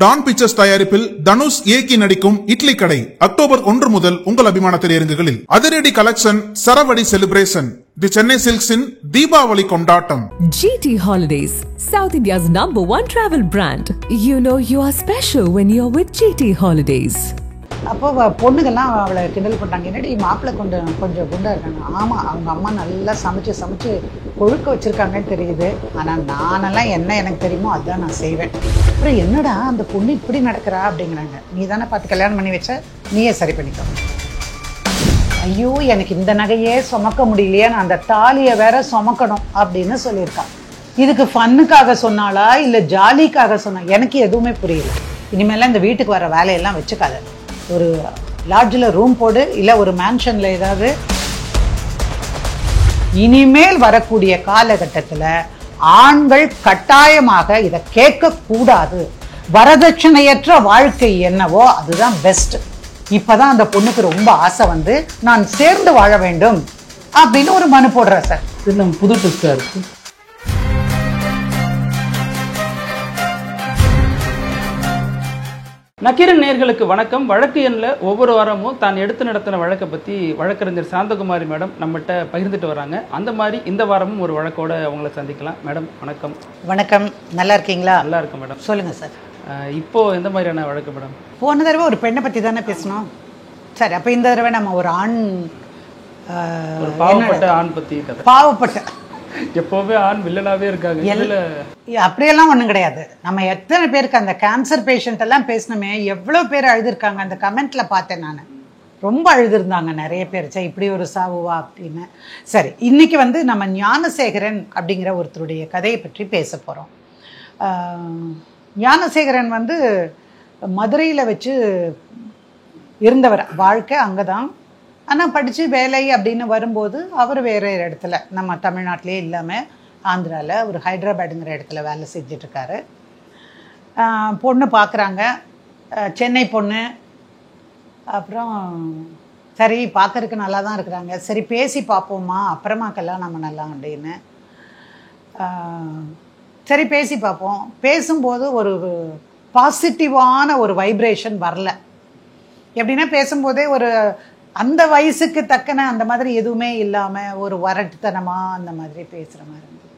Don pictures தயாரிப்பில் தனுஷ் இயக்கி நடிக்கும் இட்லி கடை அக்டோபர் 1 முதல் உங்கள் அபிமான திரையரங்குகளில். அதிரடி கலெக்ஷன், சரவடி செலிப்ரேஷன், தி சென்னை சில்க்ஸின் தீபாவளி கொண்டாட்டம். GT Holidays, South India's #1 travel brand. You know you are special when you're with GT Holidays. அப்போ பொண்ணுங்கள்லாம் அவளை கிண்டல் பண்ணுறாங்க, என்னடி மாப்பிள்ளை கொஞ்சம் குண்டாக இருக்காங்க. ஆமாம், அவங்க அம்மா நல்லா சமைச்சு கொழுக்க வச்சுருக்காங்கன்னு தெரியுது. ஆனால் நானெல்லாம் என்ன எனக்கு தெரியுமோ அதுதான் நான் செய்வேன். அப்புறம் என்னடா அந்த பொண்ணு இப்படி நடக்கிறா அப்படிங்கிறாங்க. நீ தானே பார்த்து கல்யாணம் பண்ணி வச்ச, நீயே சரி பண்ணிக்கோ. ஐயோ, எனக்கு இந்த நகையே சுமக்க முடியலையே, நான் அந்த தாலியை வேற சுமக்கணும் அப்படின்னு சொல்லியிருக்கான். இதுக்கு ஃபன்னுக்காக சொன்னாலா இல்லை ஜாலிக்காக சொன்னா எனக்கு எதுவுமே புரியல. இனிமேலாம் இந்த வீட்டுக்கு வர வேலையெல்லாம் வச்சுக்காத. ஒரு லாட்ஜில் ரூம் போடு, இல்லை ஒரு மேன்ஷனில் ஏதாவது. இனிமேல் வரக்கூடிய காலகட்டத்தில் ஆண்கள் கட்டாயமாக இதை கேட்கக்கூடாது. வரதட்சணையற்ற வாழ்க்கை என்னவோ அதுதான் பெஸ்ட். இப்போதான் அந்த பொண்ணுக்கு ரொம்ப ஆசை வந்து நான் சேர்ந்து வாழ வேண்டும் அப்படின்னு ஒரு மனு போடுற சார். இது நம்ம புது ட்விஸ்டாக இருக்கு. நக்கீரன் நேயர்களுக்கு வணக்கம். வழக்கு எண்ணில் ஒவ்வொரு வாரமும் தான் எடுத்து நடத்தின வழக்கை பற்றி வழக்கறிஞர் சாந்தகுமாரி மேடம் நம்மகிட்ட பகிர்ந்துட்டு வராங்க. அந்த மாதிரி இந்த வாரமும் ஒரு வழக்கோடு அவங்கள சந்திக்கலாம். மேடம் வணக்கம். வணக்கம், நல்லா இருக்கீங்களா? நல்லா இருக்கும் மேடம். சொல்லுங்கள் சார். இப்போது எந்த மாதிரியான வழக்கு மேடம்? போன தடவை ஒரு பெண்ணை பற்றி தானே பேசணும். சரி, அப்போ இந்த தடவை நம்ம ஒரு ஆண், ஒரு பாவப்பட்ட ஆண் பற்றி கதை. பாவப்பட்ட எப்போவுமே ஆண் வில்லனாகவே இருக்காங்க. அப்படியெல்லாம் ஒன்றும் கிடையாது. நம்ம எத்தனை பேருக்கு அந்த கேன்சர் பேஷண்ட் எல்லாம் பேசினோமே, எவ்வளோ பேர் அழுதுருக்காங்க. அந்த கமெண்ட்ல பார்த்தேன் நான், ரொம்ப அழுதுருந்தாங்க நிறைய பேர். சரி, இப்படி ஒரு சாவுவா அப்படின்னு. சரி, இன்னைக்கு வந்து நம்ம ஞானசேகரன் அப்படிங்கிற ஒருத்தருடைய கதையை பற்றி பேச போகிறோம். ஞானசேகரன் வந்து மதுரையில் வச்சு இருந்தவர், வாழ்க்கை அங்கே தான். ஆனால் படித்து வேலை அப்படின்னு வரும்போது அவர் வேறு இடத்துல, நம்ம தமிழ்நாட்டிலே இல்லாமல் ஆந்திராவில் ஒரு ஹைதராபாடுங்கிற இடத்துல வேலை செஞ்சிட்ருக்காரு. பொண்ணு பார்க்குறாங்க, சென்னை பொண்ணு. அப்புறம் சரி, பார்க்கறதுக்கு நல்லா தான் இருக்கிறாங்க. சரி, பேசி பார்ப்போமா, அப்புறமா கல்யாணம் பண்ணலாம் அப்படின்னு. சரி, பேசி பார்ப்போம். பேசும்போது ஒரு பாசிட்டிவான ஒரு வைப்ரேஷன் வரல. எப்படின்னா, பேசும்போதே ஒரு அந்த வயசுக்கு தக்கன அந்த மாதிரி எதுவுமே இல்லாமல் ஒரு வரட்டுத்தனமாக அந்த மாதிரி பேசுகிற மாதிரி இருந்தது.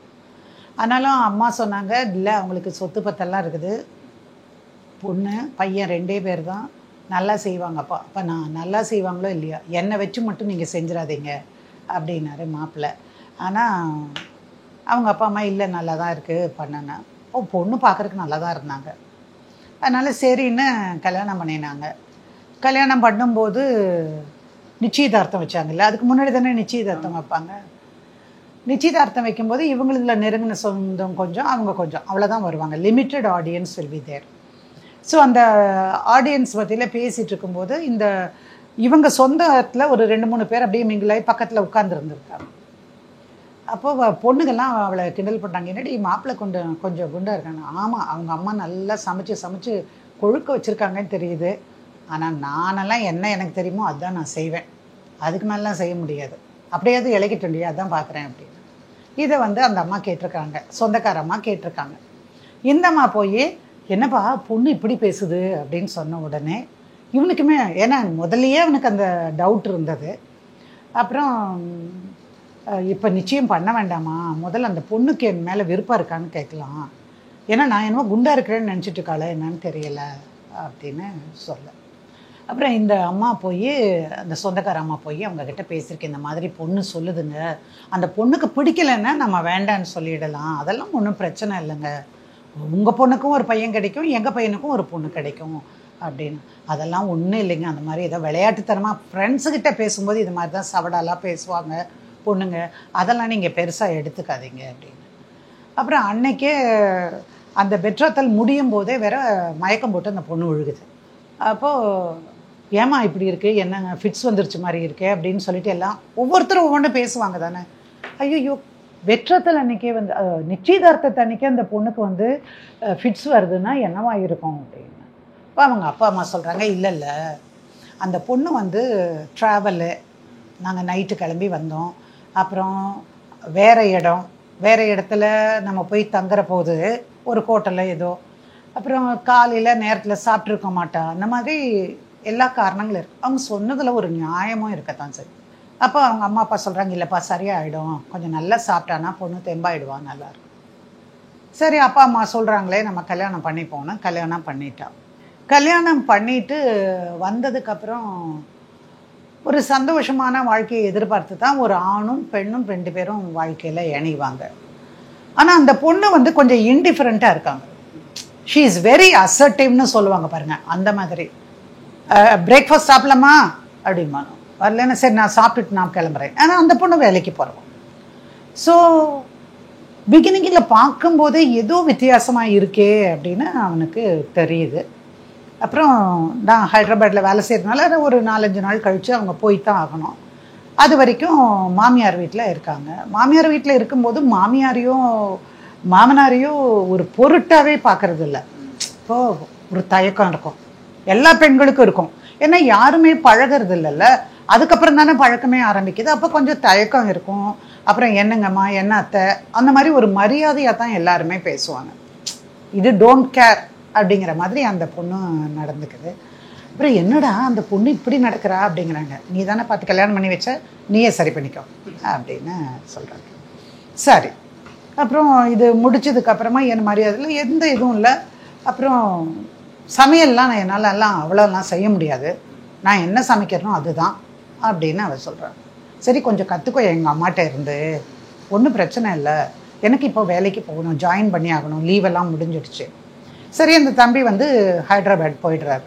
ஆனாலும் அம்மா சொன்னாங்க, இல்லை அவங்களுக்கு சொத்து பத்தெல்லாம் இருக்குது, பொண்ணு பையன் 2 பேர் தான், நல்லா செய்வாங்கப்பா. அப்போ நான் நல்லா செய்வாங்களோ இல்லையா, என்னை வச்சு மட்டும் நீங்கள் செஞ்சிடாதீங்க அப்படின்னாரு மாப்பிள்ளை. ஆனால் அவங்க அப்பா அம்மா இல்லை, நல்லா தான் இருக்குது பண்ணேன்னா. பொண்ணு பார்க்குறதுக்கு நல்லா தான் இருந்தாங்க. அதனால் சரின்னு கல்யாணம் பண்ணினாங்க. கல்யாணம் பண்ணும்போது நிச்சயதார்த்தம் வச்சாங்கல்ல, அதுக்கு முன்னாடி தானே நிச்சயதார்த்தம் வைப்பாங்க. நிச்சயதார்த்தம் வைக்கும்போது இவங்களுக்குள்ள நெருங்கின சொந்தம் கொஞ்சம், அவங்க கொஞ்சம், அவ்வளோதான் வருவாங்க. Limited audience will be there. So அந்த ஆடியன்ஸ் பற்றியில் பேசிகிட்டு இருக்கும்போது இந்த இவங்க சொந்தத்தில் ஒரு 2-3 பேர் அப்படியே மிங்கிலாகி பக்கத்தில் உட்காந்துருந்துருக்காங்க. அப்போது பொண்ணுங்கள்லாம் அவளை கிண்டல் பண்ணுறாங்க, என்னடி மாப்பிள்ளை கொஞ்சம் குண்டாக இருக்காங்க. ஆமாம், அவங்க அம்மா நல்லா சமைச்சு கொழுக்க வச்சுருக்காங்கன்னு தெரியுது. ஆனால் நானெல்லாம் என்ன எனக்கு தெரியுமோ அதுதான் நான் செய்வேன், அதுக்கு மேலாம் செய்ய முடியாது, அப்படியாவது இலக்கிட்டு இல்லையா, அதான் பார்க்குறேன் அப்படின்னு. இதை வந்து அந்த அம்மா கேட்டிருக்காங்க, சொந்தக்கார அம்மா கேட்டிருக்காங்க. இந்த அம்மா போய், என்னப்பா பொண்ணு இப்படி பேசுது அப்படின்னு சொன்ன உடனே இவனுக்குமே, ஏன்னா முதல்லையே அவனுக்கு அந்த டவுட் இருந்தது. அப்புறம் இப்போ நிச்சயம் பண்ண வேண்டாமா, முதல்ல அந்த பொண்ணுக்கு என் மேலே விருப்பம் இருக்கான்னு கேட்கலாம், ஏன்னா நான் என்னமோ குண்டா இருக்கிறேன்னு நினச்சிட்டு இருக்காளே என்னன்னு தெரியலை அப்படின்னு சொல்ல. அப்புறம் இந்த அம்மா போய், அந்த சொந்தக்கார அம்மா போய் அவங்கக்கிட்ட பேசியிருக்கேன், இந்த மாதிரி பொண்ணு சொல்லுதுங்க, அந்த பொண்ணுக்கு பிடிக்கலைன்னா நம்ம வேண்டான்னு சொல்லிடலாம், அதெல்லாம் ஒன்றும் பிரச்சனை இல்லைங்க, உங்கள் பொண்ணுக்கும் ஒரு பையன் கிடைக்கும், எங்கள் பையனுக்கும் ஒரு பொண்ணு கிடைக்கும் அப்படின்னு. அதெல்லாம் ஒன்றும் இல்லைங்க, அந்த மாதிரி ஏதோ விளையாட்டுத்தனமாக ஃப்ரெண்ட்ஸுக்கிட்ட பேசும்போது இது மாதிரி தான் சவடாலாம் பேசுவாங்க பொண்ணுங்க, அதெல்லாம் நீங்கள் பெருசாக எடுத்துக்காதீங்க அப்படின்னு. அப்புறம் அன்னைக்கே அந்த பெட்ரோத்தல் முடியும் போதே வேற மயக்கம் போட்டு அந்த பொண்ணு விழுகுது. அப்போது ஏமா இப்படி இருக்குது, என்னங்க ஃபிட்ஸ் வந்துருச்சு மாதிரி இருக்கே அப்படின்னு சொல்லிட்டு எல்லாம் ஒவ்வொருத்தரும் ஒவ்வொன்றும் பேசுவாங்க தானே. ஐயோ, வெற்றத்தில் அன்றைக்கே வந்து நிச்சயதார்த்தத்தை அன்றைக்கே அந்த பொண்ணுக்கு வந்து ஃபிட்ஸ் வருதுன்னா என்னவா இருக்கும் அப்படின்னு. இப்போ அவங்க அப்பா அம்மா சொல்கிறாங்க, இல்லை அந்த பொண்ணு வந்து ட்ராவலு, நாங்கள் நைட்டு கிளம்பி வந்தோம், அப்புறம் வேறு இடத்துல நம்ம போய் தங்குற போது ஒரு ஹோட்டலில் ஏதோ அப்புறம் காலையில் நேரத்தில் சாப்பிட்ருக்க மாட்டா, அந்த மாதிரி எல்லா காரணங்களும் இருக்குது. அவங்க சொன்னதில் ஒரு நியாயமும் இருக்கத்தான் சரி. அப்போ அவங்க அம்மா அப்பா சொல்கிறாங்க, இல்லைப்பா சரியாயிடும், கொஞ்சம் நல்லா சாப்பிட்டானா பொண்ணு தெம்பாயிடுவா, நல்லாயிருக்கும். சரி அப்பா அம்மா சொல்கிறாங்களே நம்ம கல்யாணம் பண்ணி போனோம். கல்யாணம் பண்ணிட்டா. கல்யாணம் பண்ணிட்டு வந்ததுக்கப்புறம் ஒரு சந்தோஷமான வாழ்க்கையை எதிர்பார்த்து தான் ஒரு ஆணும் பெண்ணும் 2 பேரும் வாழ்க்கையில் இணைவாங்க. ஆனால் அந்த பொண்ணு வந்து கொஞ்சம் இன்டிஃபரெண்ட்டாக இருக்காங்க. ஷீ இஸ் வெரி அசர்ட்டிவ்னு சொல்லுவாங்க பாருங்க, அந்த மாதிரி. பிரேக்ஃபாஸ்ட் சாப்பிடலாமா அப்படிமா, வரலன்னா சரி நான் சாப்பிட்டுட்டு நான் கிளம்புறேன். ஆனால் அந்த பொண்ணு வேலைக்கு போகிறோம். ஸோ பிகினிங்கில் பார்க்கும்போதே ஏதோ வித்தியாசமாக இருக்கே அப்படின்னு அவனுக்கு தெரியுது. அப்புறம் நான் ஹைதராபாத்தில் வேலை செய்கிறதுனால ஒரு 4-5 நாள் கழித்து அவங்க போய் தான் ஆகணும். அது வரைக்கும் மாமியார் வீட்டில் இருக்காங்க. மாமியார் வீட்டில் இருக்கும்போது மாமியாரையும் மாமனாரையும் ஒரு பொருட்டாகவே பார்க்கறது இல்லை. இப்போது ஒரு தயக்கம் இருக்கும், எல்லா பெண்களுக்கும் இருக்கும். ஏன்னா யாருமே பழகிறது இல்லைல்ல, அதுக்கப்புறம் தானே பழக்கமே ஆரம்பிக்குது. அப்போ கொஞ்சம் தயக்கம் இருக்கும். அப்புறம் என்னங்கம்மா என்ன அத்தை அந்த மாதிரி ஒரு மரியாதையாக தான் எல்லாருமே பேசுவாங்க. இது டோன்ட் கேர் அப்படிங்கிற மாதிரி அந்த பொண்ணு நடந்துக்குது. அப்புறம் என்னடா அந்த பொண்ணு இப்படி நடக்கிறா அப்படிங்கிறாங்க. நீ தானே பார்த்து கல்யாணம் பண்ணி வச்ச, நீயே சரி பண்ணிக்கோ அப்படின்னு சொல்கிறாங்க. சரி அப்புறம் இது முடிச்சதுக்கப்புறமா என் மரியாதையில் எந்த இதுவும் இல்லை. அப்புறம் சமையல்லாம் நான் என்னாலலாம் அவ்வளோலாம் செய்ய முடியாது, நான் என்ன சமைக்கிறனோ அதுதான் அப்படின்னு அவர் சொல்கிறாங்க. சரி கொஞ்சம் கற்றுக்கோ எங்கள் அம்மாட்ட இருந்து, ஒன்றும் பிரச்சனை இல்லை, எனக்கு இப்போ வேலைக்கு போகணும், ஜாயின் பண்ணி ஆகணும், லீவெல்லாம் முடிஞ்சிடுச்சு. சரி அந்த தம்பி வந்து ஹைதராபாத் போயிடுறாரு.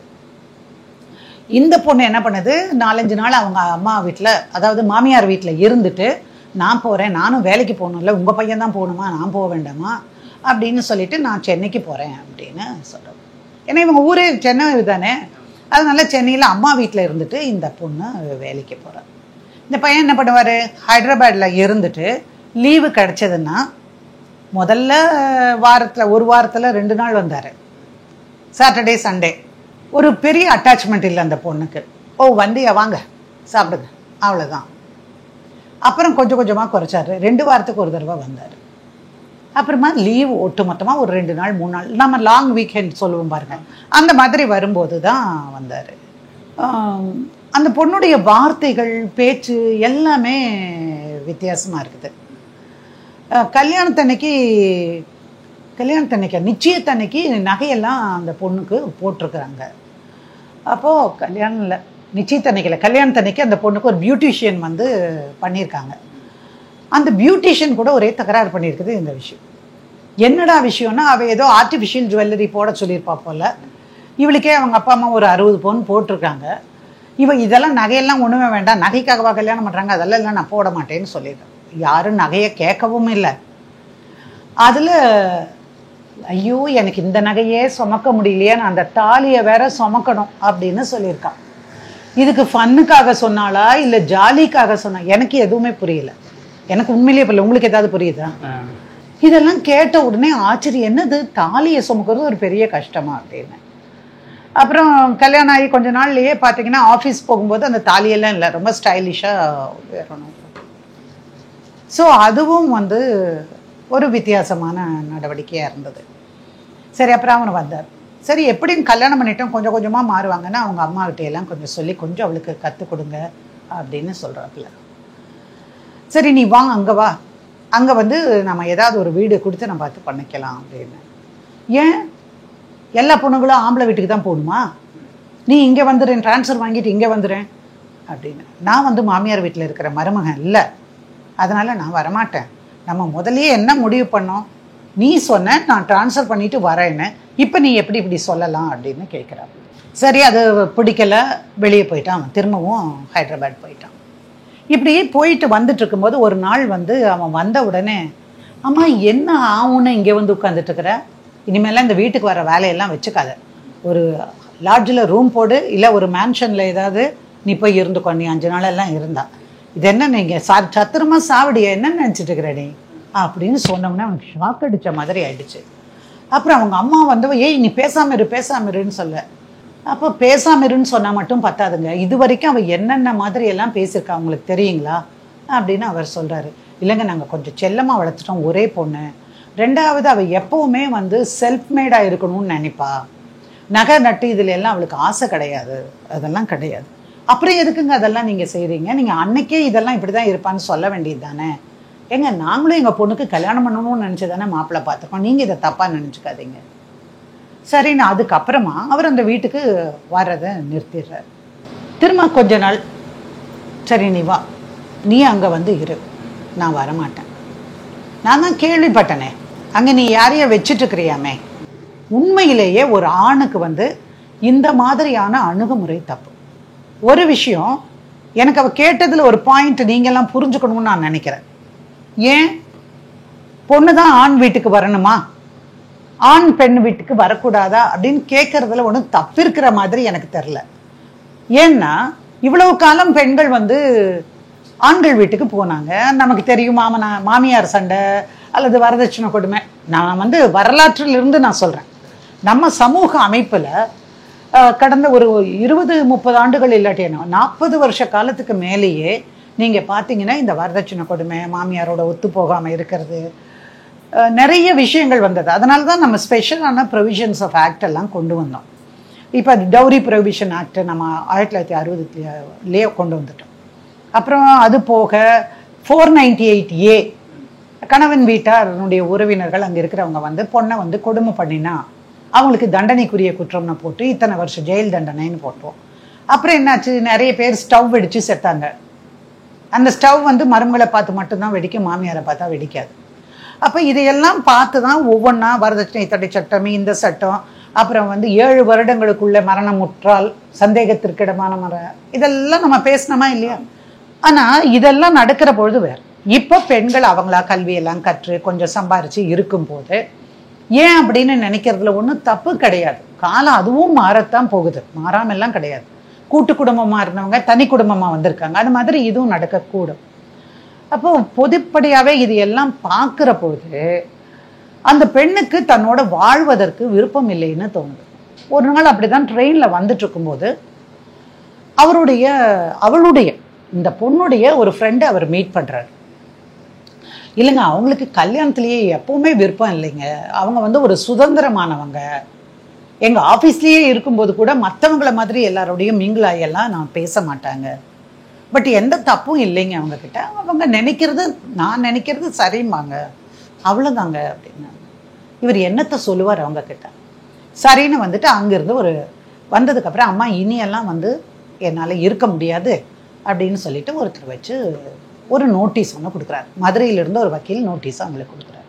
இந்த பொண்ணு என்ன பண்ணுது, 4-5 நாள் அவங்க அம்மா வீட்டில், அதாவது மாமியார் வீட்டில் இருந்துட்டு, நான் போகிறேன், நானும் வேலைக்கு போகணும்ல, உங்கள் பையன் தான் போகணுமா, நான் போக வேண்டாமா அப்படின்னு சொல்லிட்டு நான் சென்னைக்கு போகிறேன் அப்படின்னு சொல்கிறேன். ஏன்னா இவங்க ஊரே சென்னை தானே, அதனால சென்னையில் அம்மா வீட்டில் இருந்துட்டு இந்த பொண்ணு வேலைக்கு போகிறார். இந்த பையன் என்ன பண்ணுவார், ஹைதராபாத்தில் இருந்துட்டு லீவு கிடச்சதுன்னா முதல்ல வாரத்தில் ஒரு வாரத்தில் 2 நாள் வந்தார், சாட்டர்டே சண்டே. ஒரு பெரிய அட்டாச்மெண்ட் இல்லை அந்த பொண்ணுக்கு. ஓ வந்தியா வாங்க சாப்பிடுங்க அவ்வளோதான். அப்புறம் கொஞ்சம் கொஞ்சமாக குறைச்சாரு, 2 வாரத்துக்கு ஒரு தடவை வந்தார். அப்புறமா லீவ் ஒட்டு மொத்தமாக ஒரு 2 நாள் 3 நாள், நம்ம லாங் வீக்கெண்ட் சொல்லுவோம் பாருங்க, அந்த மாதிரி வரும்போது தான் வந்தார். அந்த பொண்ணுடைய வார்த்தைகள் பேச்சு எல்லாமே வித்தியாசமாக இருக்குது. கல்யாணத்தன்னைக்கு நிச்சயத்தன்னைக்கு நகையெல்லாம் அந்த பொண்ணுக்கு போட்டிருக்கிறாங்க. அப்போது கல்யாணம் இல்லை, நிச்சயத்தன்னைக்கு கல்யாணத்தன்னைக்கு அந்த பொண்ணுக்கு ஒரு பியூட்டிஷியன் வந்து பண்ணியிருக்காங்க. அந்த பியூட்டிஷியன் கூட ஒரே தகராறு பண்ணியிருக்குது இந்த விஷயம். என்னடா விஷயம்னா, அவள் ஏதோ ஆர்டிஃபிஷியல் ஜுவல்லரி போட சொல்லியிருப்பா போல். இவளுக்கே அவங்க அப்பா அம்மா ஒரு 60 பவுன் போட்டிருக்காங்க. இவன் இதெல்லாம் நகையெல்லாம் ஒன்றுமே வேண்டாம், நகைக்காகவா கல்யாணம் பண்ணுறாங்க, அதெல்லாம் இல்லை நான் போட மாட்டேன்னு சொல்லியிருக்கேன். யாரும் நகையை கேட்கவும் இல்லை. அதில் ஐயோ எனக்கு இந்த நகையே சுமக்க முடியலையே, நான் அந்த தாலியை வேற சுமக்கணும் அப்படின்னு சொல்லியிருக்கான். இதுக்கு ஃபன்னுக்காக சொன்னாலா இல்லை ஜாலிக்காக சொன்னா எனக்கு எதுவுமே புரியல. எனக்கு உண்மையிலேயே புரியல, உங்களுக்கு ஏதாவது புரியுதா? இதெல்லாம் கேட்ட உடனே ஆச்சரியம், என்னது தாலியை சுமக்கிறது ஒரு பெரிய கஷ்டமா அப்படின்னு. அப்புறம் கல்யாணம் ஆகி கொஞ்ச நாள்லயே பார்த்தீங்கன்னா ஆஃபீஸ் போகும்போது அந்த தாலியெல்லாம் இல்லை, ரொம்ப ஸ்டைலிஷாக வேறணும். ஸோ அதுவும் வந்து ஒரு வித்தியாசமான நடவடிக்கையாக இருந்தது. சரி அப்புறம் அவனு வந்தார். சரி எப்படின்னு கல்யாணம் பண்ணிட்டோம், கொஞ்சம் கொஞ்சமாக மாறுவாங்கன்னா அவங்க அம்மாக்கிட்டையெல்லாம் கொஞ்சம் சொல்லி கொஞ்சம் அவளுக்கு கற்றுக் கொடுங்க அப்படின்னு சொல்கிறாப்புல. சரி நீ வா அங்கே வா, அங்கே வந்து நம்ம ஏதாவது ஒரு வீடு கொடுத்து நம்ம பார்த்து பண்ணிக்கலாம் அப்படின்னு. ஏன் எல்லா பொண்ணுங்களும் ஆம்பளை வீட்டுக்கு தான் போகணுமா, நீ இங்கே வந்துடுறேன், ட்ரான்ஸ்ஃபர் வாங்கிட்டு இங்கே வந்துடுறேன் அப்படின்னு. நான் வந்து மாமியார் வீட்டில் இருக்கிற மருமகன் இல்லை, அதனால் நான் வரமாட்டேன். நம்ம முதலே என்ன முடிவு பண்ணோம், நீ சொன்ன நான் ட்ரான்ஸ்ஃபர் பண்ணிட்டு வரேன்னு, இப்போ நீ எப்படி இப்படி சொல்லலாம் அப்படின்னு கேட்குறான். சரி அது பிடிக்கலை, வெளியே போயிட்டான். அவன் திரும்பவும் ஹைதராபாத் போயிட்டான். இப்படி போயிட்டு வந்துட்டு இருக்கும்போது ஒரு நாள் வந்து அவன் வந்த உடனே, அம்மா என்ன ஆகுன்னு இங்கே வந்து உட்காந்துட்டுருக்குற, இனிமேலாம் இந்த வீட்டுக்கு வர வேலையெல்லாம் வச்சுக்காத, ஒரு லாட்ஜில் ரூம் போடு, இல்லை ஒரு மேன்ஷனில் ஏதாவது நீ போய் இருந்துக்கோ, நீ 5 நாளெல்லாம் இருந்தா. இது என்ன நீங்கள் சத்திரமா சாவடியா, என்ன நினச்சிட்டு இருக்கிற நீ அப்படின்னு சொன்னோம்னா அவனுக்கு ஷாக் அடித்த மாதிரி ஆயிடுச்சு. அப்புறம் அவங்க அம்மா வந்து ஏய் நீ பேசாம இருன்னு சொல்ல. அப்போ பேசாம இருன்னு சொன்னால் மட்டும் பத்தாதுங்க, இது வரைக்கும் அவள் என்னென்ன மாதிரி எல்லாம் பேசியிருக்கா உங்களுக்கு தெரியுங்களா அப்படின்னு அவர் சொல்கிறாரு. இல்லைங்க நாங்கள் கொஞ்சம் செல்லமாக வளர்த்துட்டோம், ஒரே பொண்ணு, ரெண்டாவது அவள் எப்பவுமே வந்து செல்ஃப் மேடாக இருக்கணும்னு நினைப்பா. நகை நட்டு இதில் எல்லாம் அவளுக்கு ஆசை கிடையாது, அதெல்லாம் கிடையாது. அப்புறம் எதுக்குங்க அதெல்லாம் நீங்கள் செய்கிறீங்க? நீங்கள் அன்னைக்கே இதெல்லாம் இப்படி தான் இருப்பான்னு சொல்ல வேண்டியது தானே. ஏங்க நாங்களும் எங்கள் பொண்ணுக்கு கல்யாணம் பண்ணணும்னு நினச்சி தானே மாப்பிள்ளை பார்த்துருக்கோம், நீங்கள் இதை தப்பாக நினச்சிக்காதீங்க. சரின்னு அதுக்கப்புறமா அவர் அந்த வீட்டுக்கு வர்றதை நிறுத்திடுறார். திரும்ப கொஞ்ச நாள், சரி நீ வா, நீ அங்கே வந்து இரு, நான் வரமாட்டேன். நான் தான் கேள்விப்பட்டனே அங்கே நீ யாரையோ வச்சுட்டுருக்கிறியாமே. உண்மையிலேயே ஒரு ஆணுக்கு வந்து இந்த மாதிரியான அணுகுமுறை தப்பு. ஒரு விஷயம் எனக்கு அவ கேட்டதில் ஒரு பாயிண்ட் நீங்கள்லாம் புரிஞ்சுக்கணும்னு நான் நினைக்கிறேன். ஏன் பொண்ணு தான் ஆண் வீட்டுக்கு வரணுமா, ஆண் பெண் வீட்டுக்கு வரக்கூடாதா அப்படின்னு கேட்கறதுல ஒன்றும் தப்பு இருக்கிற மாதிரி எனக்கு தெரில. ஏன்னா இவ்வளவு காலம் பெண்கள் வந்து ஆண்கள் வீட்டுக்கு போனாங்க. நமக்கு தெரியும் மாமியார் சண்டை அல்லது வரதட்சணை கொடுமை. நான் வந்து வரலாற்றிலிருந்து நான் சொல்கிறேன். நம்ம சமூக அமைப்பில் கடந்த ஒரு 20-30 ஆண்டுகள் இல்லாட்டி 40 வருஷ காலத்துக்கு மேலேயே நீங்கள் பார்த்தீங்கன்னா இந்த வரதட்சணை கொடுமை, மாமியாரோட ஒத்து போகாமல் இருக்கிறது, நிறைய விஷயங்கள் வந்தது. அதனால தான் நம்ம ஸ்பெஷலான ப்ரொவிஷன்ஸ் ஆஃப் ஆக்ட் எல்லாம் கொண்டு வந்தோம். இப்போ டவுரி ப்ரொவிஷன் ஆக்ட் நம்ம 1960 கொண்டு வந்துட்டோம். அப்புறம் அது போக 498A கணவன் வீட்டாருடைய உறவினர்கள் அங்கே இருக்கிறவங்க வந்து பொண்ணை வந்து கொடுமை பண்ணினா அவங்களுக்கு தண்டனைக்குரிய குற்றம்னு போட்டு இத்தனை வருஷம் ஜெயில் தண்டனைன்னு போட்டோம். அப்புறம் என்னாச்சு, நிறைய பேர் ஸ்டவ் வெடித்து செத்தாங்க. அந்த ஸ்டவ் வந்து மருமகளை பார்த்து மட்டும்தான் வெடிக்கும், மாமியாரை பார்த்தா வெடிக்காது. அப்போ இதையெல்லாம் பார்த்து தான் ஒவ்வொன்றா வரதட்சணை தடை சட்டம், இந்த சட்டம், அப்புறம் வந்து 7 வருடங்களுக்குள்ள மரணம் முற்றால் சந்தேகத்திற்கிடமான இதெல்லாம் நம்ம பேசணுமா இல்லையா? ஆனால் இதெல்லாம் நடக்கிற பொழுது வேறு. இப்போ பெண்கள் அவங்களா கல்வியெல்லாம் கற்று கொஞ்சம் சம்பாரித்து இருக்கும்போது ஏன் அப்படின்னு நினைக்கிறதுல ஒன்றும் தப்பு கிடையாது. காலம் அதுவும் மாறத்தான் போகுது, மாறாமெல்லாம் கிடையாது. கூட்டு குடும்பமாக இருந்தவங்க தனி குடும்பமாக வந்திருக்காங்க, அது மாதிரி இதுவும் நடக்கக்கூடும். அப்போ பொதுப்படியாகவே இது எல்லாம் பார்க்குற பொழுது அந்த பெண்ணுக்கு தன்னோட வாழ்வதற்கு விருப்பம் இல்லைன்னு தோணுது. ஒரு நாள் அப்படிதான் ட்ரெயினில் வந்துட்டு இருக்கும்போது அவளுடைய இந்த பொண்ணுடைய ஒரு ஃப்ரெண்டை அவர் மீட் பண்ணுறாரு. இல்லைங்க அவங்களுக்கு கல்யாணத்துலேயே எப்பவுமே விருப்பம் இல்லைங்க, அவங்க வந்து ஒரு சுதந்திரமானவங்க, எங்கள் ஆஃபீஸ்லேயே இருக்கும்போது கூட மற்றவங்கள மாதிரி எல்லாரோடையும் மிங்கிளாயெல்லாம் நான் பேச மாட்டாங்க, பட் எந்த தப்பும் இல்லைங்க அவங்கக்கிட்ட, அவங்க நினைக்கிறது நான் நினைக்கிறது சரிம்பாங்க, அவ்வளோதாங்க அப்படின்னு. இவர் என்னத்தை சொல்லுவார் அவங்கக்கிட்ட? சரின்னு வந்துட்டு அங்கேருந்து வந்ததுக்கப்புறம் அம்மா இனியெல்லாம் வந்து என்னால் இருக்க முடியாது அப்படின்னு சொல்லிட்டு ஒருத்தர் வச்சு ஒரு நோட்டீஸ் ஒன்று கொடுக்குறாரு. மதுரையிலிருந்து ஒரு வக்கீல் நோட்டீஸ் அவங்களுக்கு கொடுக்குறாரு.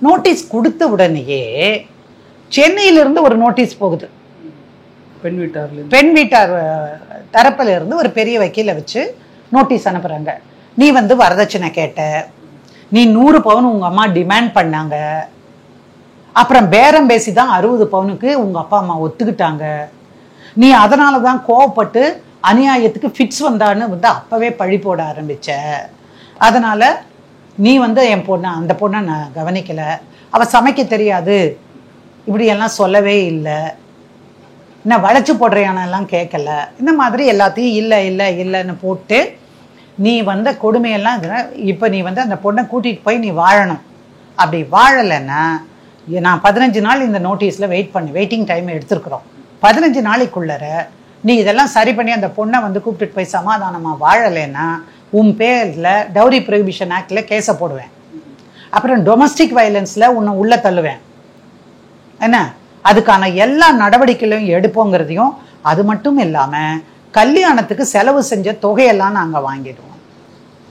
நோட்டீஸ் கொடுத்த உடனேயே சென்னையிலிருந்து ஒரு நோட்டீஸ் போகுது. பெண் வீட்டார் தரப்பில் இருந்து ஒரு பெரிய வக்கீலை வச்சு நோட்டீஸ் அனுப்புகிறாங்க. நீ வந்து வரதட்சணை கேட்ட, நீ 100 பவுன் உங்கள் அம்மா டிமாண்ட் பண்ணாங்க, அப்புறம் பேரம் பேசி தான் 60 பவுனுக்கு உங்கள் அப்பா அம்மா ஒத்துக்கிட்டாங்க, நீ அதனால தான் கோவப்பட்டு அநியாயத்துக்கு ஃபிட்ஸ் வந்தான்னு வந்து அப்போவே பழி போட ஆரம்பித்த, அதனால் நீ வந்து என் பொண்ணை அந்த பொண்ணை நான் கவனிக்கலை, அவள் சமைக்க தெரியாது இப்படியெல்லாம் சொல்லவே இல்லை, என்ன வளைச்சி போடுறியானெல்லாம் கேட்கல, இந்த மாதிரி எல்லாத்தையும் இல்லை இல்லை இல்லைன்னு போட்டு நீ வந்த கொடுமையெல்லாம் இப்போ நீ வந்து அந்த பொண்ணை கூட்டிகிட்டு போய் நீ வாழணும், அப்படி வாழலைன்னா நான் 15 நாள் இந்த நோட்டீஸில் வெயிட்டிங் டைம் எடுத்துருக்குறோம், 15 நாளைக்குள்ளர நீ இதெல்லாம் சரி பண்ணி அந்த பொண்ணை வந்து கூப்பிட்டுட்டு போய் சமாதானமாக வாழலைன்னா உன் பேரில் டவுரி ப்ரொஹிபிஷன் ஆக்டில் கேஸை போடுவேன், அப்புறம் டொமஸ்டிக் வயலன்ஸில் உன்னை உள்ளே தள்ளுவேன், என்ன அதுக்கான எல்லா நடவடிக்கைகளையும் எடுப்போங்கிறதையும், அது மட்டும் இல்லாமல் கல்யாணத்துக்கு செலவு செஞ்ச தொகையெல்லாம் நாங்கள் வாங்கிடுவோம்.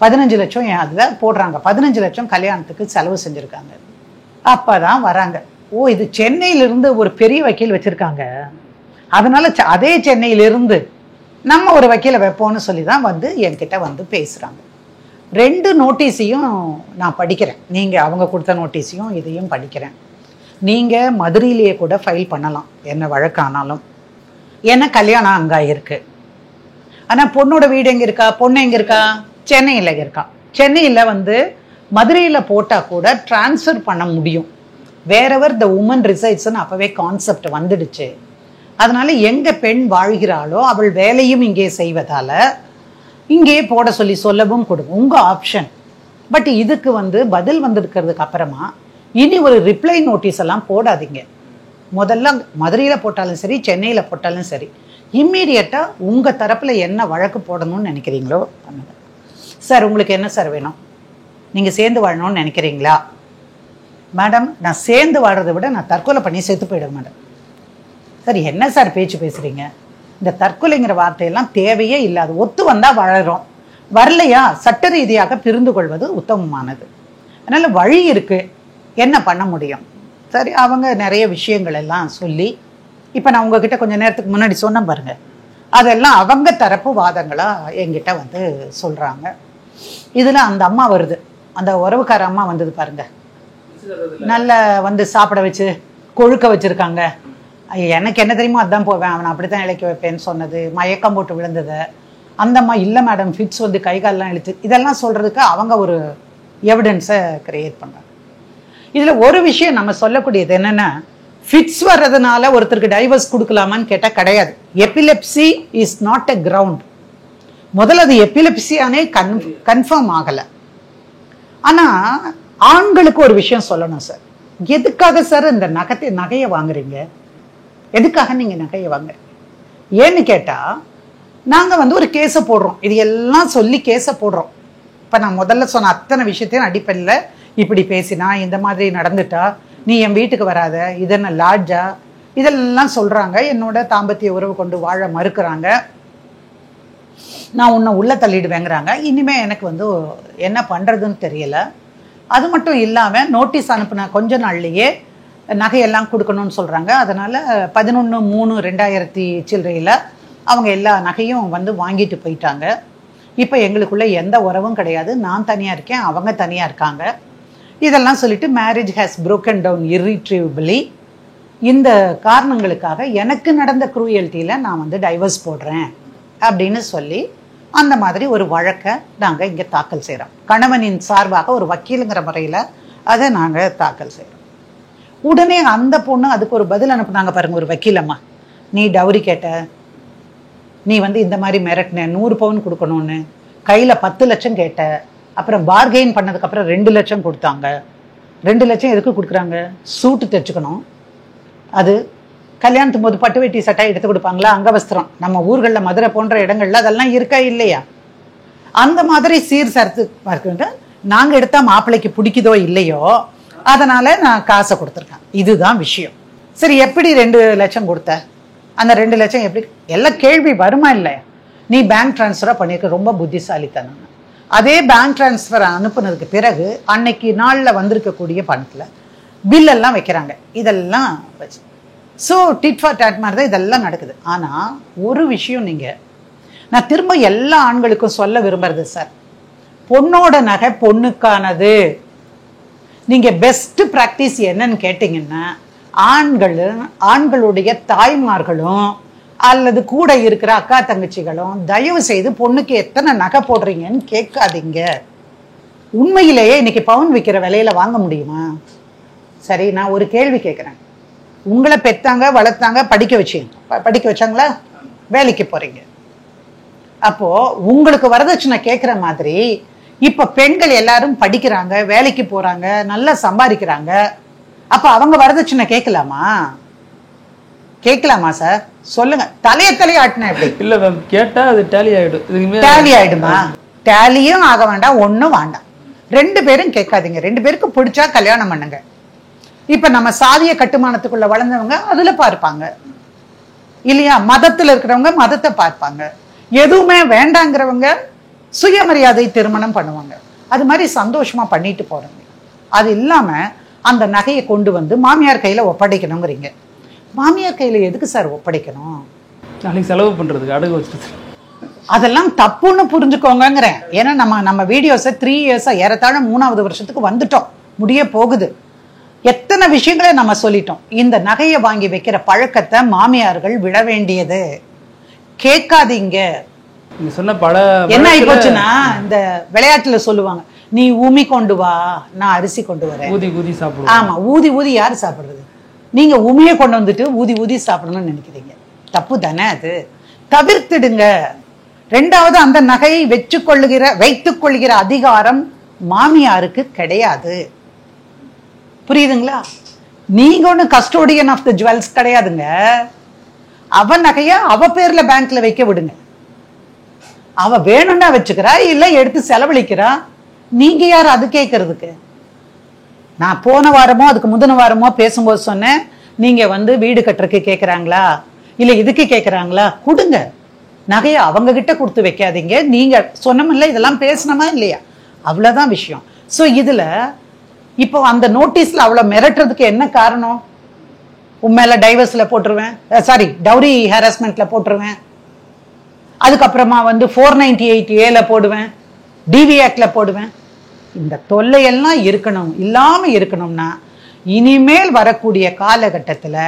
15 லட்சம் அதில் போடுறாங்க, 15 லட்சம் கல்யாணத்துக்கு செலவு செஞ்சுருக்காங்க. அப்போ தான் வராங்க, ஓ இது சென்னையிலிருந்து ஒரு பெரிய வக்கீல் வச்சுருக்காங்க, அதனால அதே சென்னையிலிருந்து நம்ம ஒரு வக்கீலை வைப்போம்னு சொல்லி தான் வந்து என்கிட்ட வந்து பேசுகிறாங்க. 2 நோட்டீஸையும் நான் படிக்கிறேன், நீங்கள் அவங்க கொடுத்த நோட்டீஸையும் இதையும் படிக்கிறேன். நீங்கள் மதுரையிலேயே கூட ஃபைல் பண்ணலாம் என்ன வழக்கானாலும், ஏன்னா கல்யாணம் அங்கே இருக்குது. ஆனால் பொண்ணோட வீடு எங்கே இருக்கா, பொண்ணு எங்கே இருக்கா, சென்னையில் இருக்கா. சென்னையில் வந்து மதுரையில் போட்டால் கூட டிரான்ஸ்ஃபர் பண்ண முடியும், வேறெவர் த உமன் ரிசைட்ஸ்ன்னு அப்போவே கான்செப்ட் வந்துடுச்சு. அதனால எங்கே பெண் வாழ்கிறாளோ அவள் வேலையும் இங்கே செய்வதால் இங்கே போட சொல்லவும் கொடுங்க, உங்கள் ஆப்ஷன். பட் இதுக்கு வந்து பதில் வந்திருக்கிறதுக்கு அப்புறமா இனி ஒரு ரிப்ளை நோட்டீஸ் எல்லாம் போடாதீங்க. முதல்ல மதுரையில் போட்டாலும் சரி, சென்னையில் போட்டாலும் சரி, இம்மீடியட்டாக உங்கள் தரப்பில் என்ன வழக்கு போடணும்னு நினைக்கிறீங்களோ பண்ணுங்க. சார் உங்களுக்கு என்ன சார் வேணும்? நீங்கள் சேர்ந்து வாழணும்னு நினைக்கிறீங்களா? மேடம், நான் சேர்ந்து வாழ்றதை விட நான் தற்கொலை பண்ணி செத்து போயிடுவேன் மேடம். சார் என்ன சார் பேச்சு பேசுகிறீங்க? இந்த தற்கொலைங்கிற வார்த்தையெல்லாம் தேவையே இல்லாது. ஒத்து வந்தால் வாழறோம், வரலையா சட்ட ரீதியாக பிரிந்து கொள்வது உத்தமமானது. அதனால் வழி இருக்குது, என்ன பண்ண முடியும்? சரி, அவங்க நிறைய விஷயங்கள் எல்லாம் சொல்லி, இப்போ நான் உங்ககிட்ட கொஞ்சம் நேரத்துக்கு முன்னாடி சொன்னேன் பாருங்க, அதெல்லாம் அவங்க தரப்பு வாதங்களாக என்கிட்ட வந்து சொல்கிறாங்க. இதில் அந்த அம்மா வருது, அந்த உறவுக்கார அம்மா வந்தது பாருங்க, நல்லா வந்து சாப்பிட வச்சு கொழுக்க வச்சுருக்காங்க. எனக்கு என்ன தெரியுமோ அதுதான் போவேன், அவனை அப்படி தான் இழைக்க வைப்பேன்னு சொன்னது, மயக்கம் போட்டு விழுந்தது. அந்த அம்மா இல்லை மேடம், ஃபிட்ஸ் வந்து கை காலெலாம் இழுத்து, இதெல்லாம் சொல்கிறதுக்கு அவங்க ஒரு எவிடன்ஸை கிரியேட் பண்ணுறாங்க. இதில் ஒரு விஷயம் நம்ம சொல்லக்கூடியது என்னென்னா, ஃபிட்ஸ் வர்றதுனால ஒருத்தருக்கு டைவர்ஸ் கொடுக்கலாமான்னு கேட்டால் கிடையாது. Epilepsy is not a ground. முதல்ல அது எபிலெப்சியானே கன்ஃபார்ம் ஆகலை. ஆனால் ஆண்களுக்கு ஒரு விஷயம் சொல்லணும் சார். எதுக்காக சார் இந்த நகையை வாங்குறீங்க? எதுக்காக நீங்கள் நகையை வாங்குறீங்க? ஏன்னு கேட்டால், நாங்கள் வந்து ஒரு கேஸை போடுறோம், இது எல்லாம் சொல்லி கேஸை போடுறோம். இப்போ நான் முதல்ல சொன்ன அத்தனை விஷயத்தையும் அடிப்படையில், இப்படி பேசினா, இந்த மாதிரி நடந்துட்டா, நீ என் வீட்டுக்கு வராத, இது என்ன லாட்ஜா, இதெல்லாம் சொல்கிறாங்க. என்னோட தாம்பத்திய உறவு கொண்டு வாழ மறுக்கிறாங்க, நான் உன்னை உள்ளே தள்ளிடுவேங்கிறாங்க. இனிமேல் எனக்கு வந்து என்ன பண்ணுறதுன்னு தெரியல. அது மட்டும் இல்லாமல் நோட்டீஸ் அனுப்புன கொஞ்ச நாள்லேயே நகையெல்லாம் கொடுக்கணும்னு சொல்கிறாங்க. அதனால் 11/3/2000 சில்லறையில் அவங்க எல்லா நகையும் வந்து வாங்கிட்டு போயிட்டாங்க. இப்போ எங்களுக்குள்ளே எந்த உறவும் கிடையாது, நான் தனியாக இருக்கேன், அவங்க தனியாக இருக்காங்க. இதெல்லாம் சொல்லிட்டு marriage has broken down irretrievably. இந்த காரணங்களுக்காக எனக்கு நடந்த குரூயல்ட்டியில் நான் வந்து டைவர்ஸ் போடுறேன் அப்படின்னு சொல்லி அந்த மாதிரி ஒரு வழக்கை நாங்கள் இங்கே தாக்கல் செய்கிறோம். கணவனின் சார்பாக ஒரு வக்கீலுங்கிற முறையில் அதை நாங்கள் தாக்கல் செய்கிறோம். உடனே அந்த பொண்ணு அதுக்கு ஒரு பதில் அனுப்புனாங்க பாருங்க, ஒரு வக்கீலம்மா, நீ டவுரி கேட்ட, நீ வந்து இந்த மாதிரி மிரட்டின, 100 பவுன் கொடுக்கணும்னு, கையில் 10 லட்சம் கேட்ட, அப்புறம் பார்கெயின் பண்ணதுக்கப்புறம் 2 லட்சம் கொடுத்தாங்க. 2 லட்சம் எதுக்கு கொடுக்குறாங்க? சூட்டு தைச்சுக்கணும். அது கல்யாணத்துக்கு போது பட்டு வேட்டி சட்டை எடுத்து கொடுப்பாங்களா, அங்கவஸ்திரம். நம்ம ஊர்களில் மதுரை போன்ற இடங்கள்ல அதெல்லாம் இருக்கா இல்லையா? அந்த மாதிரி சீர்சரத்து நாங்கள் எடுத்தால் மாப்பிள்ளைக்கு பிடிக்குதோ இல்லையோ, அதனால நான் காசை கொடுத்துருக்கேன். இதுதான் விஷயம். சரி, எப்படி 2 லட்சம் கொடுத்த? அந்த 2 லட்சம் எப்படி? எல்லாம் கேள்வி வருமா இல்லையா? நீ பேங்க் டிரான்ஸ்ஃபராக பண்ணியிருக்க, ரொம்ப புத்திசாலித்தனம். அதே பேங்க் டிரான்ஸ்ஃபர் அனுப்புனதுக்கு பிறகு அன்னைக்கு நாளில் வந்திருக்கக்கூடிய பணத்தில் பில்லெல்லாம் வைக்கிறாங்க. இதெல்லாம் வச்சு ஸோ டிட் ஃபார் டாட் மாதிரி தான் இதெல்லாம் நடக்குது. ஆனால் ஒரு விஷயம் நான் திரும்ப எல்லா ஆண்களுக்கும் சொல்ல விரும்புறது சார், பொண்ணோட நகை பொண்ணுக்கானது. நீங்கள் பெஸ்ட் ப்ராக்டிஸ் என்னன்னு கேட்டிங்கன்னா, ஆண்களுடைய தாய்மார்களும் அல்லது கூட இருக்கிற அக்கா தங்கச்சிகளும் தயவு செய்து பொண்ணுக்கு எத்தனை நகை போடுறீங்கன்னு கேட்காதீங்க. உண்மையிலேயே இன்னைக்கு பவுன் விற்கிற விலையில வாங்க முடியுமா? சரி, நான் ஒரு கேள்வி கேட்குறேன். உங்களை பெத்தாங்க, வளர்த்தாங்க, படிக்க வச்சாங்களா? வேலைக்கு போறீங்க. அப்போ உங்களுக்கு வரதட்சணை கேட்குற மாதிரி இப்ப பெண்கள் எல்லாரும் படிக்கிறாங்க, வேலைக்கு போறாங்க, நல்லா சம்பாதிக்கிறாங்க. அப்ப அவங்க வரதட்சணை கேட்கலாமா? கேட்கலாமா சார்? சொல்லுங்க. தலையை ஆட்டினா எப்படி? இல்ல மேம், கேட்டா அது டேலி ஆயிடும். டேலி ஆயிடுமா? டேலியும் ஆக வேண்டாம், ஒன்றும் வேண்டாம். 2 பேரும் கேட்காதீங்க. 2 பேருக்கு பிடிச்சா கல்யாணம் பண்ணுங்க. இப்ப நம்ம சாதிய கட்டுமானத்துக்குள்ள வளர்ந்தவங்க அதுல பார்ப்பாங்க இல்லையா? மதத்துல இருக்கிறவங்க மதத்தை பார்ப்பாங்க. எதுவுமே வேண்டாங்கிறவங்க சுயமரியாதை திருமணம் பண்ணுவாங்க. அது மாதிரி சந்தோஷமா பண்ணிட்டு போறாங்க. அது இல்லாம அந்த நகையை கொண்டு வந்து மாமியார் கையில ஒப்படைக்கணுங்கிறீங்க. மாமியார் கையில எதுக்கு சார் ஒப்படைக்கணும்? நாளைக்கு செலவு பண்றதுக்கு, அடகு வச்சுட்டு. அதெல்லாம் தப்புன்னு புரிஞ்சுக்கோங்கிறேன். ஏன்னா நம்ம வீடியோஸை 3 இயர்ஸா ஏறத்தாழ 3வது வருஷத்துக்கு வந்துட்டோம், முடிய போகுது. எத்தனை விஷயங்களை நம்ம சொல்லிட்டோம். இந்த நகையை வாங்கி வைக்கிற பழக்கத்தை மாமியார்கள் விட வேண்டியது. கேட்காதீங்க. நீங்க சொன்ன பல என்ன ஆகி போச்சுன்னா, இந்த விளையாட்டுல சொல்லுவாங்க, நீ ஊமி கொண்டு வா, நான் அரிசி கொண்டு வரேன். ஊதி ஊதி சாப்பிடுவோம். ஆமா, ஊதி ஊதி யாரு சாப்பிடுறது? நீங்க உமியை கொண்டு வந்துட்டு ஊதி ஊதி சாப்பிடணும்னு நினைக்கிறீங்க. தப்பு தானே அது? தவிர்த்திடுங்க. 2வது, அந்த நகையை வைத்துக் கொள்ளுகிற அதிகாரம் மாமியாருக்கு கிடையாது. புரியுதுங்களா? நீங்க ஒண்ணு கஸ்டோடியன் ஆஃப் த ஜுவல்ஸ் கிடையாதுங்க. அவ நகைய அவ பேர்ல பேங்க்ல வைக்க விடுங்க. அவ வேணும்னா வச்சுக்கிறா, இல்ல எடுத்து செலவழிக்கிறா. நீங்க யார் அது கேட்கறதுக்கு? நான் போன வாரமோ அதுக்கு முந்தின வாரமோ பேசும்போது சொன்னேன், நீங்க வீடு கட்டுறதுக்கு கேட்கறாங்களா இல்ல இதுக்கு கேட்கறாங்களா, கொடுங்க. நகைய அவங்க கிட்ட கொடுத்து வைக்காதீங்க. நீங்க சொன்னமில்ல, இதெல்லாம் பேசணுமா இல்லையா? அவ்வளவுதான் விஷயம். சோ இதுல இப்போ அந்த நோட்டீஸ்ல அவ்வளவு மிரட்டுறதுக்கு என்ன காரணம்? உண்மையில டைவர்ஸ்ல போட்டுருவேன், சாரி டவுரி ஹாரஸ்மெண்ட்ல போட்டுருவேன், அதுக்கப்புறமா 498A போடுவேன், டிவி ஆக்ட்ல போடுவேன். இந்த தொல்லையெல்லாம் இருக்கணும். இல்லாம இருக்கணும்னா இனிமேல் வரக்கூடிய காலகட்டத்தில்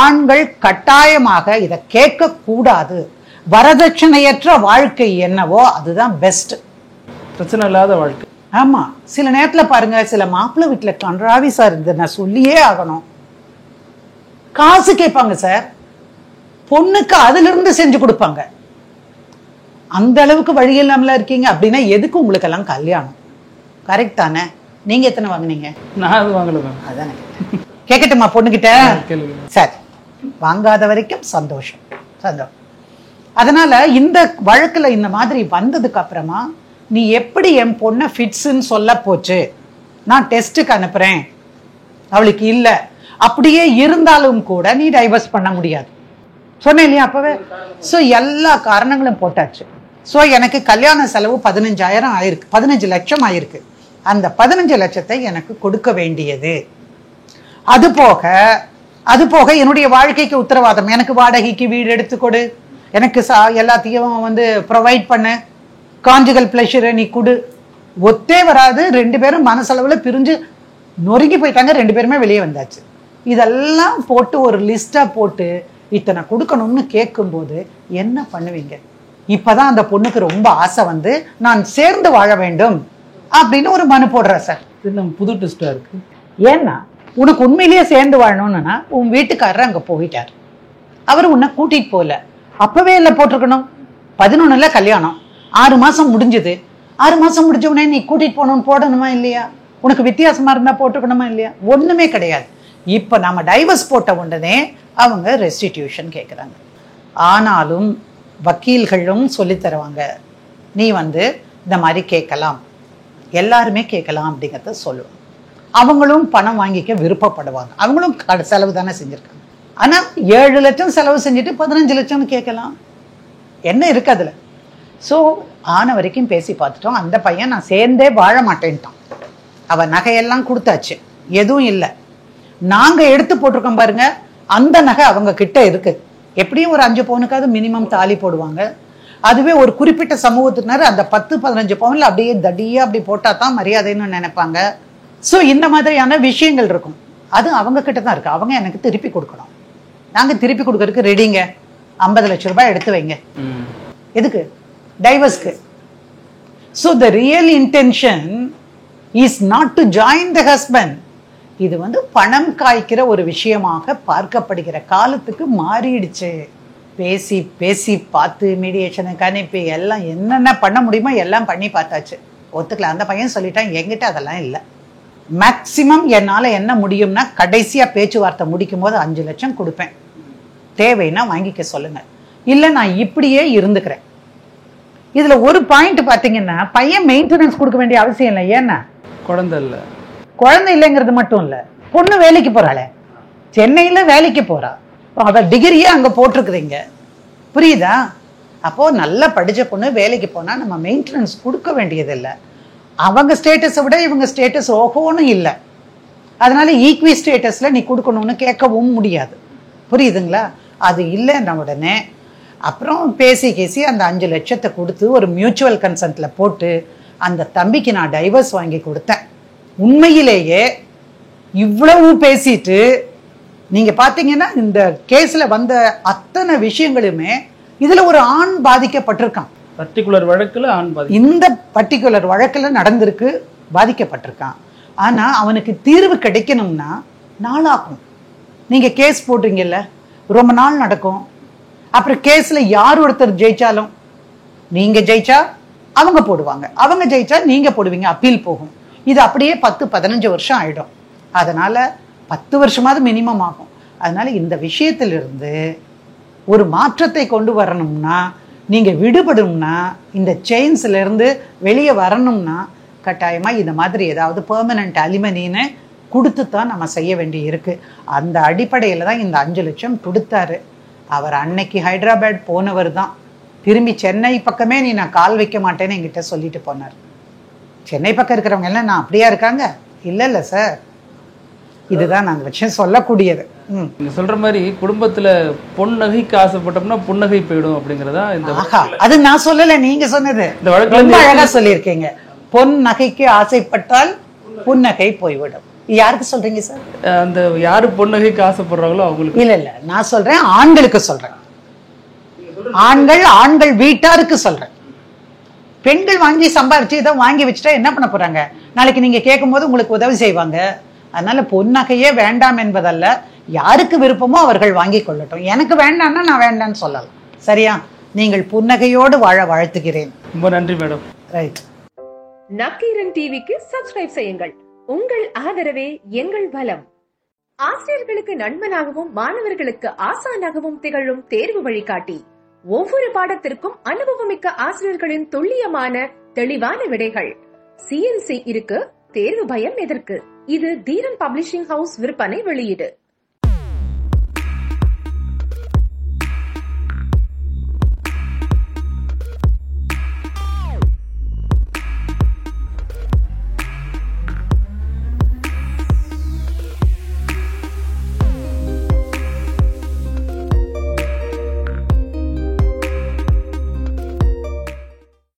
ஆண்கள் கட்டாயமாக இதை கேட்க கூடாது. வரதட்சணையற்ற வாழ்க்கை என்னவோ அதுதான் பெஸ்ட், பிரச்சனை இல்லாத வாழ்க்கை. ஆமா. சில நேரத்துல பாருங்க, சில மாப்பிள்ளை வீட்டுல கன்றாவி சார், இந்த நான் சொல்லியே ஆகணும், காசு கேட்பாங்க சார், பொண்ணுக்கு அதுல இருந்து செஞ்சு கொடுப்பாங்க. அந்த அளவுக்கு வழி இல்லாமல இருக்கீங்க அப்படின்னா எதுக்கு உங்களுக்கு எல்லாம் கல்யாணம்? கரெக்ட் தானே? நீங்க எத்தனை வாங்குனீங்க? நான் அது வாங்கல மேம். அதானே கேட்கட்டுமா பொண்ணுகிட்ட? சரி, வாங்காத வரைக்கும் சந்தோஷம் சந்தோஷம். அதனால இந்த வழக்குல இந்த மாதிரி வந்ததுக்கு அப்புறமா நீ எப்படி என் பொண்ணை ஃபிட்ஸ்ன்னு சொல்ல போச்சு, நான் டெஸ்ட்டுக்கு அனுப்புறேன், அவளுக்கு இல்ல, அப்படியே இருந்தாலும் கூட நீ டைவர்ஸ் பண்ண முடியாது சொன்னேன் இல்லையா அப்பவே? சோ எல்லா காரணங்களும் போட்டாச்சு. சோ எனக்கு கல்யாண செலவு 15,000 ஆயிருக்கு, 15 லட்சம் ஆயிருக்கு. அந்த 15 லட்சத்தை எனக்கு கொடுக்க வேண்டியது. அது போக என்னுடைய வாழ்க்கைக்கு உத்தரவாதம், எனக்கு வாடகைக்கு வீடு எடுத்து கொடு, எனக்கு எல்லாத்தையும் ப்ரொவைட் பண்ணு, கான்ஜுகல் பிளஷரை நீ கொடு. ஒத்தே வராது. 2 பேரும் மனசளவுல பிரிஞ்சு நொறுங்கி போயிட்டாங்க, 2 பேருமே வெளியே வந்தாச்சு. இதெல்லாம் போட்டு ஒரு லிஸ்டா போட்டு இத்தனை கொடுக்கணும்னு கேட்கும்போது என்ன பண்ணுவீங்க? இப்பதான் அந்த பொண்ணுக்கு ரொம்ப ஆசை நான் சேர்ந்து வாழ வேண்டும் அப்படின்னு ஒரு மனு போடுற சார். இது நம்ம புது டெஸ்டா இருக்கு. ஏன்னா உனக்கு உண்மையிலேயே சேர்ந்து வாழணும்னா உன் வீட்டுக்காரர் அங்க போயிட்டார், அவர் உன்னை கூட்டிட்டு போல, அப்பவே இல்லை போட்டிருக்கணும். 11ல கல்யாணம், 6 மாசம் முடிஞ்சது. 6 மாசம் முடிஞ்ச உடனே நீ கூட்டிட்டு போகணும்னு போடணுமா இல்லையா? உனக்கு வித்தியாசமா இருந்தா போட்டுக்கணுமா இல்லையா? ஒண்ணுமே கிடையாது. இப்ப நம்ம டைவர்ஸ் போட்ட உடனே அவங்க ரெஸ்டிடியூஷன் கேட்குறாங்க. ஆனாலும் வக்கீல்களும் சொல்லி தருவாங்க, நீ இந்த மாதிரி கேட்கலாம், எல்லாருமே கேட்கலாம் அப்படிங்கிறத சொல்லுவாங்க. அவங்களும் பணம் வாங்கிக்க விருப்பப்படுவாங்க, அவங்களும் செலவு தானே செஞ்சிருக்காங்க. ஆனா 7 லட்சம் செலவு செஞ்சுட்டு 15 லட்சம்னு கேட்கலாம், என்ன இருக்கு அதுல? ஸோ ஆன வரைக்கும் பேசி பார்த்துட்டோம். அந்த பையன் நான் சேர்ந்தே வாழ மாட்டேன்ட்டான். அவ நகையெல்லாம் கொடுத்தாச்சு, எதுவும் இல்லை. நாங்க எடுத்து போட்டிருக்கோம் பாருங்க, அந்த நகை அவங்க கிட்ட இருக்கு. எப்படியும் ஒரு 5 பவுனுக்காவது மினிமம் தாலி போடுவாங்க. அதுவே ஒரு குறிப்பிட்ட சமூகத்தினர் அந்த 10-15 பவுன்ல அப்படியே தடியா அப்படி போட்டா தான் மரியாதைன்னு நினைப்பாங்க. ஸோ இந்த மாதிரியான விஷயங்கள் இருக்கும். அது அவங்க கிட்ட தான் இருக்கு. அவங்க எனக்கு திருப்பி கொடுக்கணும், நாங்க திருப்பி கொடுக்கறதுக்கு ரெடிங்க. 50 லட்சம் ரூபாய் எடுத்து வைங்க. எதுக்கு? டைவர்ஸ்க்கு. So the real intention is not to join the husband. இது பணம் காய்க்கிற ஒரு விஷயமாக பார்க்கப்படுகிற காலத்துக்கு மாறிடுச்சு. பேசி பேசி பார்த்து மீடியேஷனுக்கு அனுப்பி எல்லாம் என்னென்ன பண்ண முடியுமோ எல்லாம் பண்ணி பார்த்தாச்சு, ஒத்துக்கல. அந்த பையன் சொல்லிட்டான், என்கிட்ட அதெல்லாம் இல்லை. மேக்சிமம் என்னால் என்ன முடியும்னா கடைசியாக பேச்சுவார்த்தை முடிக்கும் போது 5 லட்சம் கொடுப்பேன், தேவைன்னா வாங்கிக்க சொல்லுங்க, இல்லை நான் இப்படியே இருந்துக்கிறேன். இதுல ஒரு பாயிண்ட் பாத்தீங்கன்னா, பையன் மெயின்டெனன்ஸ் கொடுக்க வேண்டிய அவசியம் இல்லை. ஏன்னா குழந்தை இல்லைங்கிறது மட்டும் இல்ல, பொண்ணு வேலைக்கு போறாளே, சென்னையில வேலைக்கு போறா, அவ டிகிரியே அங்க போட்டிருக்குறீங்க, புரியுதா? அப்போ நல்லா படிச்ச பொண்ணு வேலைக்கு போனா நம்ம மெயின்டெனன்ஸ் கொடுக்க வேண்டியது இல்லை. அவங்க ஸ்டேட்டஸை விட இவங்க ஸ்டேட்டஸ் ஓஹோன்னு இல்லை, அதனால ஈக்வி ஸ்டேட்டஸ்ல நீ கொடுக்கணும்னு கேட்கவும் முடியாது, புரியுதுங்களா? அது இல்லைன்ன உடனே அப்புறம் பேசி அந்த 5 லட்சத்தை கொடுத்து ஒரு மியூச்சுவல் கன்சென்ட்ல போட்டு அந்த தம்பிக்கு நான் டைவர்ஸ் வாங்கி கொடுத்தேன். உண்மையிலேயே இவ்வளவு பேசிட்டு நீங்க பாத்தீங்கன்னா இந்த கேஸ்ல வந்த அத்தனை விஷயங்களுமே இதுல ஒரு ஆண் பாதிக்கப்பட்டிருக்கான். பர்டிகுலர் வழக்குல ஆண் இந்த பர்டிகுலர் வழக்குல நடந்திருக்கு, பாதிக்கப்பட்டிருக்கான். ஆனா அவனுக்கு தீர்வு கிடைக்கணும்னா நாளாகும். நீங்க கேஸ் போடுறீங்கல்ல, ரொம்ப நாள் நடக்கும். அப்புறம் கேஸ்ல யார் ஒருத்தர் ஜெயிச்சாலும், நீங்க ஜெயிச்சா அவங்க போடுவாங்க, அவங்க ஜெயிச்சா நீங்க போடுவீங்க, அப்பீல் போகும். இது அப்படியே 10-15 வருஷம் ஆயிடும். அதனால 10 வருஷமாவது மினிமம் ஆகும். அதனால இந்த விஷயத்திலிருந்து ஒரு மாற்றத்தை கொண்டு வரணும்னா, நீங்க விடுபடணும்னா, இந்த செயின்ஸ்ல இருந்து வெளியே வரணும்னா கட்டாயமா இந்த மாதிரி ஏதாவது பெர்மனன்ட் அலிமனின்னு கொடுத்து தான் நம்ம செய்ய வேண்டி இருக்கு. அந்த அடிப்படையில் தான் இந்த 5 லட்சம் கொடுத்தாரு. அவர் அன்னைக்கு ஹைதராபாத் போனவர் தான் திரும்பி சென்னை பக்கமே நான் கால் வைக்க மாட்டேன்னு என்கிட்ட சொல்லிட்டு போனார். சென்னை பக்கம் இருக்கிறவங்க எல்லாம் நான் அப்படியா இருக்காங்க? இல்லை சார், இதுதான் நான் விஷயம் சொல்லக்கூடியது. நீங்க சொல்ற மாதிரி குடும்பத்துல பொன்னகைக்கு ஆசைப்பட்டோம்னா புன்னகை போயிடும் அப்படிங்கறதா இந்த அது நான் சொல்லல, நீங்க சொன்னது இந்த வழக்குல ரொம்ப அழகா சொல்லியிருக்கீங்க. பொன் நகைக்கு ஆசைப்பட்டால் புன்னகை போய்விடும். யாருக்கு சொல்றீங்க சார்? அந்த யாரு பொன்னகைக்கு ஆசைப்படுறாங்களோ அவங்களுக்கு. இல்ல நான் சொல்றேன், ஆண்களுக்கு சொல்றேன். ஆண்கள் வீட்டாருக்கு சொல்றேன். பெண்கள் வாங்கி சம்பாரிச்சு இதை வாங்கி வச்சுட்டா என்ன பண்ண போறாங்க? நாளைக்கு நீங்க கேட்கும் போது உங்களுக்கு உதவி செய்வாங்க. அதனால பொன்னகையே வேண்டாம் என்பதல்ல, யாருக்கு விருப்பமோ அவர்கள் வாங்கி கொள்ளட்டும். எனக்கு வேண்டாம்னா நான் வேண்டான்னு சொல்லலாம். சரியா? நீங்கள் புன்னகையோடு வாழ வாழ்த்துகிறேன். ரொம்ப நன்றி மேடம். ரைட். நக்கீரன் டிவிக்கு சப்ஸ்கிரைப் செய்யுங்கள். உங்கள் ஆதரவே எங்கள் பலம். ஆசிரியர்களுக்கு நண்பனாகவும் மாணவர்களுக்கு ஆசானாகவும் திகழும் தேர்வு வழிகாட்டி. ஒவ்வொரு பாடத்திற்கும் அனுபவமிக்க ஆசிரியர்களின் துல்லியமான தெளிவான விடைகள். CNC இருக்கு, தேர்வு பயம் எதற்கு? இது தீரன் பப்ளிஷிங் ஹவுஸ் விற்பனை வெளியீடு.